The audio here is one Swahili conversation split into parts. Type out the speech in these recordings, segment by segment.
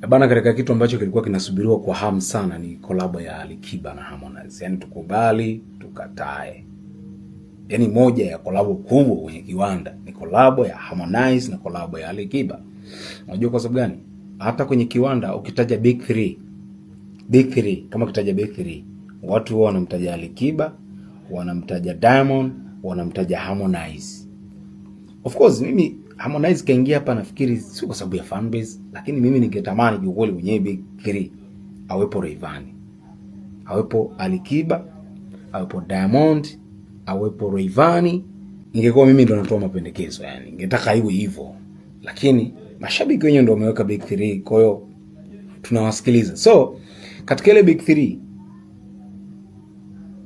Bana, katika kitu ambacho kilikuwa kinasubiriwa kwa hamu sana ni collab ya Alikiba na Harmonize. Yaani tukubali, tukatae. Yaani moja ya collab kubwa kwenye kiwanda ni collab ya Harmonize na collab ya Alikiba. Unajua kwa sababu gani? Hata kwenye kiwanda ukitaja Big 3, kama ukitaja Big 3, watu wao wanamtaja Alikiba, wanamtaja Diamond, wanamtaja Harmonize. Of course mimi Harmonize kaingia hapa nafikiri sio kwa sababu ya fan base, lakini mimi ningetamani kiukweli kwenye Big 3 awepo Rayvanny, awepo Alikiba, awepo Diamond, awepo Rayvanny. Ningekuwa mimi ndo natoa mapendekezo, yani ningetaka iwe hivyo. Lakini mashabiki wenyewe ndo wameweka Big 3, kwa hiyo tunawasikiliza. So katika ile Big 3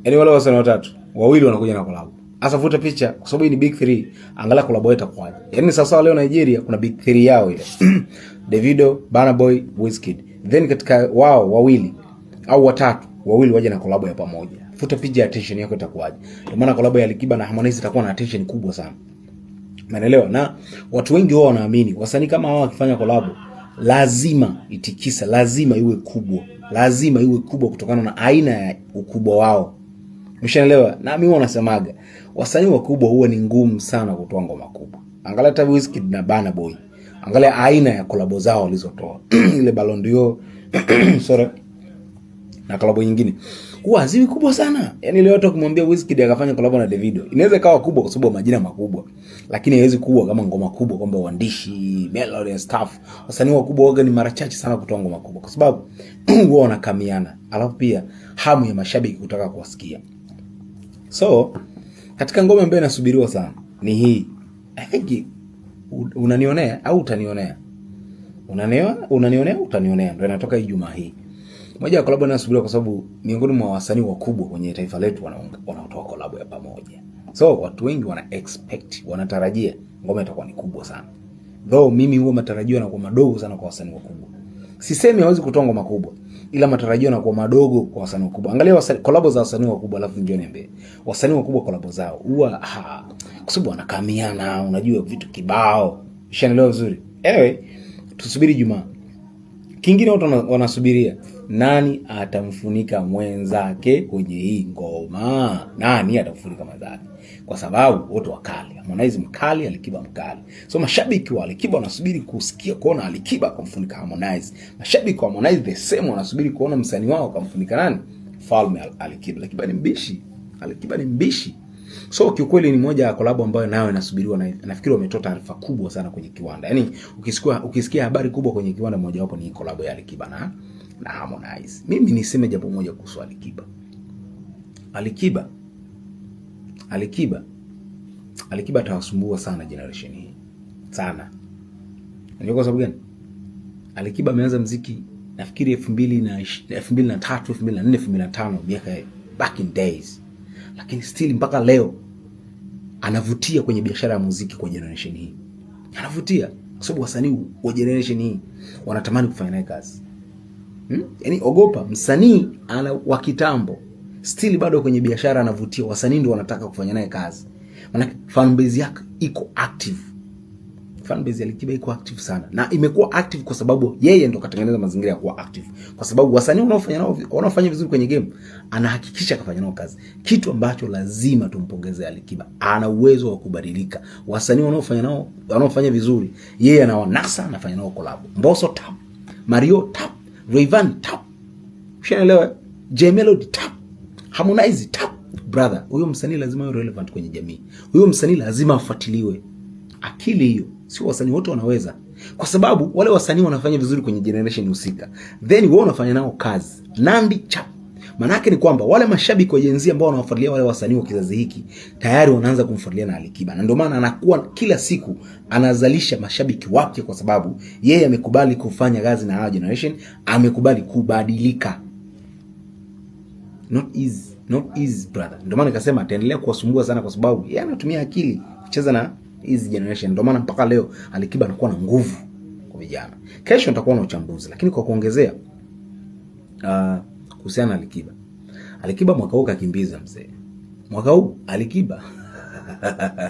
yani wale wasanii watatu, wawili wanakuja na collab. Asa vuta picha kwa sababu ni Big 3, angalia collab yetu kwaje. Yaani sasa leo Nigeria kuna Big 3 yao ile. Davido, Burna Boy, Wizkid. Then katika wao wawili au watatu, wawili waje na collab ya pamoja. Futa picha ya attention yako itakuwaje. Kwa maana collab ya Alikiba na Harmonize itakuwa na attention kubwa sana. Umeelewa? Na watu wengi wao wanaamini wasanii kama hao wakifanya collab lazima itikisa, lazima iwe kubwa. Lazima iwe kubwa kutokana na aina ya ukubwa wao. Umeshaelewa? Na mimi wanasemaga wasanii wakubwa huwa ni ngumu sana kutoa ngoma kubwa. Angalia hata Wizkid na Burna Boy. Angalia aina ya collab zao walizotoa. Ile Ballon d'Or sorry, na collab nyingine huwa haziwi kubwa sana. Yaani leo hata kumwambia Wizkid akafanya collab na Davido, inaweza kawa kubwa kwa sababu majina makubwa, lakini haiwezi kuwa kama ngoma kubwa kwamba uandishi, melody and stuff. Wasanii wakubwa waga ni mara chache sana kutoa ngoma kubwa kwa sababu wao wanakamiana. Alafu pia hamu ya mashabiki kutaka kuwasikia. So katika ngoma ambayo inasubiriwa sana ni hii. I think unanionea au utanionea? Unanionea utanionea, ndio inatoka Ijumaa hii. Moja ya collab inasubiriwa kwa sababu miongoni mwa wasanii wakubwa kwenye taifa letu wanaotoa collab ya pamoja. So watu wengi wana expect, wanatarajia ngoma itakuwa ni kubwa sana. Though mimi huwa matarajio yanakuwa madogo sana kwa wasanii wakubwa. Sisemi hawezi kutoa ngoma kubwa, ila matarajio yanakuwa madogo kwa wasanii wakubwa. Angalia collab za wasanii wakubwa alafu njoo niambie. Wasanii wakubwa collab zao huwa kwa sababu wanakamiana, unajua vitu kibao. Ushaelewa vizuri. Anyway, tusubiri Ijumaa. Kingine watu wanasubiria nani atamfunika mwenzake kwenye hii ngoma. Nani atamfunika mwenzake? Kwa sababu wote wakali. Harmonize mkali, Alikiba mkali. So mashabiki wa Alikiba wanasubiri kusikia kuona Alikiba akamfunika Harmonize. Mashabiki wa Harmonize the same wanasubiri kuona msanii wao akamfunika nani? Falme Alikiba. Alikiba ni mbishi. Alikiba ni mbishi. So kiukweli ni moja ya collab ambayo nayo inasubiriwa, na nafikiri wametoa taarifa kubwa sana kwenye kiwanda. Yaani ukisikia habari kubwa kwenye kiwanda, moja wapo ni collab ya Alikiba na Harmonize. Mimi niseme jambo moja kuhusu Alikiba. Alikiba atawasumbua sana generation hii. Sana. Unajua kwa sababu gani? Alikiba ameanza muziki nafikiri 2003, 2004, 2005, miaka back in days. Lakini still mpaka leo anavutia kwenye biashara ya muziki kwa generation hii. Anavutia kwa sababu wasanii wa generation hii wanatamani kufanya naye kazi. Yaani ogopa, msanii wa kitambo still bado kwenye biashara anavutia, wasanii ndio wanataka kufanya naye kazi. Maana fan base yake iko active. Fan base ya Alikiba iko active sana. Na imekuwa active kwa sababu yeye ndo katengeneza mazingira ya kuwa active. Kwa sababu wasanii wanaofanya vizuri kwenye game anahakikisha kafanya nao kazi. Kitu ambacho lazima tumpongeze Alikiba. Ana uwezo wa kubadilika. Wasanii wanaofanya vizuri, yeye anawanasa, anafanya nao collab. Mbosso tap, Mario tap, Rayvanny tap. Ushaelewa? J Melody tap, Harmonize tap. Brother, huyo msanii lazima awe relevant kwenye jamii. Huyo msanii lazima afuatiliwe. Akili hiyo sio wasanii wote wanaweza, kwa sababu wale wasanii wanafanya vizuri kwenye generation husika, then wao wanafanya nao kazi. Nandi chap. Maana yake ni kwamba wale mashabiki wa Gen Z ambao wanawafuatilia wale wasanii wa kizazi hiki tayari wanaanza kumfuatilia na Alikiba, na ndio maana anakuwa kila siku anazalisha mashabiki wapya, kwa sababu yeye amekubali kufanya kazi na hawa generation, amekubali kubadilika. Not easy brother. Ndio maana nikasema ataendelea kuwasumbua sana, kwa sababu yeye anatumia akili kucheza na hizi generation. Ndio maana mpaka leo Alikiba anakuwa na nguvu kwa vijana. Kesho nitakuwa na uchambuzi, lakini kwa kuongezea kuhusiana na Alikiba. Alikiba mwaka huu kakimbiza mzee. Mwaka huu Alikiba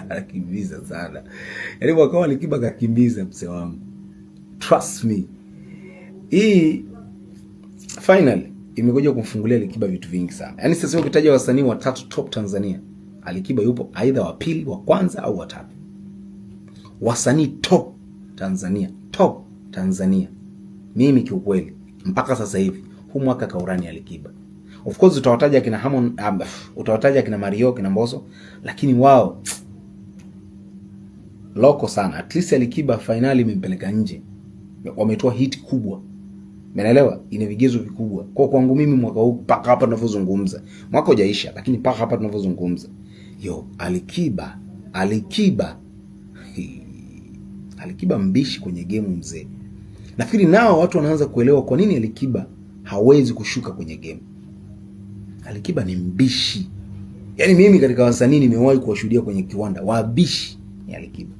kakimbiza sana. Yaani mwaka huu Alikiba kakimbiza mzee wangu. Trust me. hii finally imekuja kumfungulia Alikiba vitu vingi sana. Yaani sasa ukitaja wasanii watatu top Tanzania, Alikiba yupo aidha wa pili, wa kwanza au wa tatu. Wasanii top Tanzania. Mimi kiukweli mpaka sasa hivi huu mwaka kaurani Alikiba. Of course utawataja kina Harmon, utawataja kina Mario, kina Mbosso, lakini wao loko sana. At least Alikiba finali imempeleka nje. Wametoa hit kubwa. Umeelewa? Ina vigezo vikubwa. Kwa kwangu mimi mwaka huu paka hapa tunavyozungumza. Mwaka hujaisha lakini paka hapa tunavyozungumza. Alikiba mbishi kwenye game mzee. Nafikiri nao watu wanaanza kuelewa kwa nini Alikiba hawezi kushuka kwenye game. Alikiba ni mbishi. Yaani mimi katika wasanii nimewahi kuwashuhudia kwenye kiwanda wabishi ni Alikiba.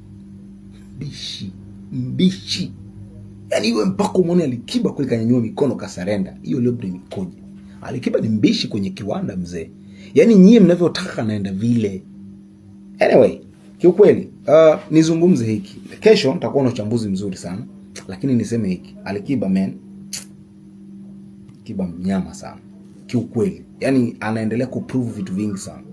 Mbishi. Yaani iwe mpaka umeone Alikiba kule kanyanyua mikono kasarenda. Hiyo leo ndio mikoje. Alikiba ni mbishi kwenye kiwanda mzee. Yaani nyie mnavyotaka naenda vile. Anyway, kiukweli nizungumze hiki. Kesho nitakuwa na uchambuzi mzuri sana. Lakini niseme hiki. Alikiba man. Alikiba mnyama sana. Kiukweli. Yaani anaendelea kuprove vitu vingi sana.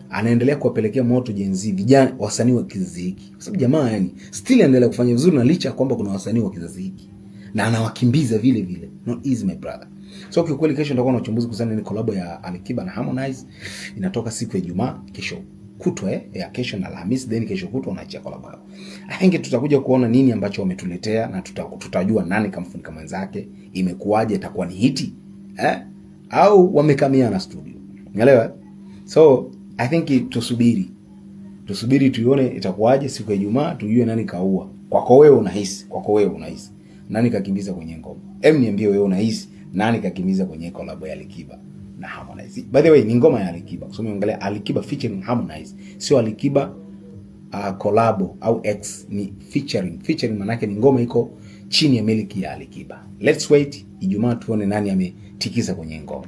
Anaendelea kuwapelekea moto Gen Z, vijana wasanii wa kizazi hiki. Kwa sababu jamaa yani still anaendelea kufanya vizuri na licha kwamba kuna wasanii wa kizazi hiki. Na anawakimbiza vile vile. Not easy my brother. So kiukweli kesho nitakuwa na uchambuzi kuhusiana na collab ya Alikiba na Harmonize. Inatoka siku ya Ijumaa, kesho kutwa ya kesho na Alhamisi, then kesho kutwa wanaachia collab yao. I think tutakuja kuona nini ambacho wametuletea na tutajua nani kamfunika mwenzake, imekuwaje, itakuwa ni hiti au wamekamiana studio. Unaelewa? So I think tusubiri tuione itakuwaje siku ya Ijumaa, tujue nani kaua. Kwako wewe unahisi nani kakimbiza kwenye ngoma? Niambie wewe unahisi nani kakimbiza kwenye collab ya Alikiba na Harmonize. By the way, ni ngoma ya Alikiba. Kwa sababu unaangalia Alikiba featuring Harmonize, sio Alikiba collab au X, ni featuring. Featuring maana yake ni ngoma iko chini ya miliki ya Alikiba. Let's wait Ijumaa tuone nani ametikisa kwenye ngoma.